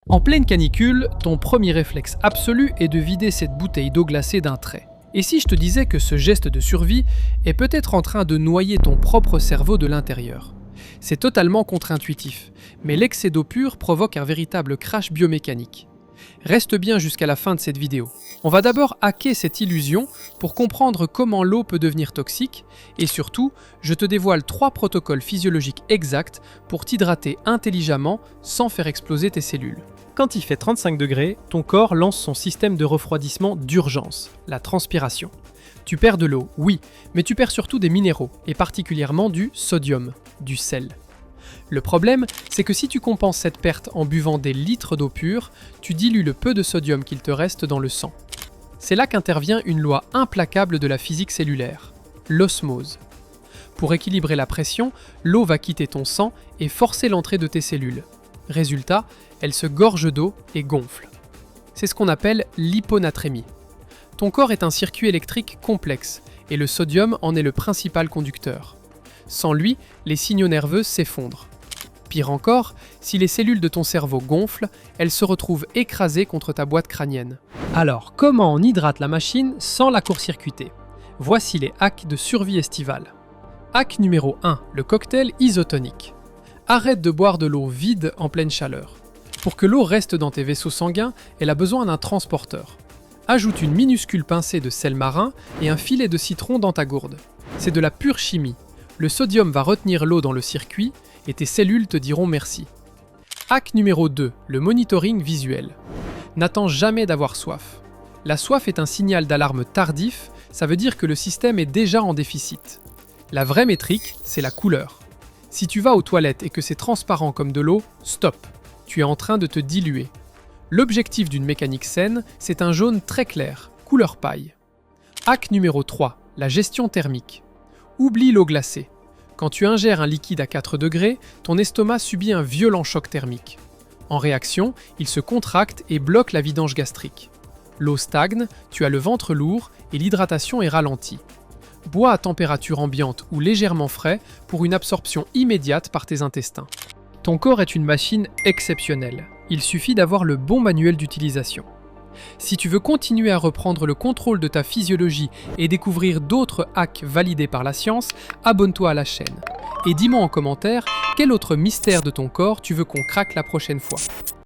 En pleine canicule, ton premier réflexe absolu est de vider cette bouteille d'eau glacée d'un trait. Et si je te disais que ce geste de survie est peut-être en train de noyer ton propre cerveau de l'intérieur? C'est totalement contre-intuitif, mais l'excès d'eau pure provoque un véritable crash biomécanique. Reste bien jusqu'à la fin de cette vidéo. On va d'abord hacker cette illusion pour comprendre comment l'eau peut devenir toxique et surtout, je te dévoile 3 protocoles physiologiques exacts pour t'hydrater intelligemment sans faire exploser tes cellules. Quand il fait 35 degrés, ton corps lance son système de refroidissement d'urgence, la transpiration. Tu perds de l'eau, oui, mais tu perds surtout des minéraux, et particulièrement du sodium, du sel. Le problème, c'est que si tu compenses cette perte en buvant des litres d'eau pure, tu dilues le peu de sodium qu'il te reste dans le sang. C'est là qu'intervient une loi implacable de la physique cellulaire, l'osmose. Pour équilibrer la pression, l'eau va quitter ton sang et forcer l'entrée de tes cellules. Résultat, elle se gorge d'eau et gonfle. C'est ce qu'on appelle l'hyponatrémie. Ton corps est un circuit électrique complexe, et le sodium en est le principal conducteur. Sans lui, les signaux nerveux s'effondrent. Pire encore, si les cellules de ton cerveau gonflent, elles se retrouvent écrasées contre ta boîte crânienne. Alors, comment on hydrate la machine sans la court-circuiter? Voici les hacks de survie estivale. Hack numéro 1, le cocktail isotonique. Arrête de boire de l'eau vide en pleine chaleur. Pour que l'eau reste dans tes vaisseaux sanguins, elle a besoin d'un transporteur. Ajoute une minuscule pincée de sel marin et un filet de citron dans ta gourde. C'est de la pure chimie. Le sodium va retenir l'eau dans le circuit et tes cellules te diront merci. Hack numéro 2, le monitoring visuel. N'attends jamais d'avoir soif. La soif est un signal d'alarme tardif, ça veut dire que le système est déjà en déficit. La vraie métrique, c'est la couleur. Si tu vas aux toilettes et que c'est transparent comme de l'eau, stop, tu es en train de te diluer. L'objectif d'une mécanique saine, c'est un jaune très clair, couleur paille. Hack numéro 3, la gestion thermique. Oublie l'eau glacée. Quand tu ingères un liquide à 4 degrés, ton estomac subit un violent choc thermique. En réaction, il se contracte et bloque la vidange gastrique. L'eau stagne, tu as le ventre lourd et l'hydratation est ralentie. Bois à température ambiante ou légèrement frais pour une absorption immédiate par tes intestins. Ton corps est une machine exceptionnelle. Il suffit d'avoir le bon manuel d'utilisation. Si tu veux continuer à reprendre le contrôle de ta physiologie et découvrir d'autres hacks validés par la science, abonne-toi à la chaîne. Et dis-moi en commentaire quel autre mystère de ton corps tu veux qu'on craque la prochaine fois.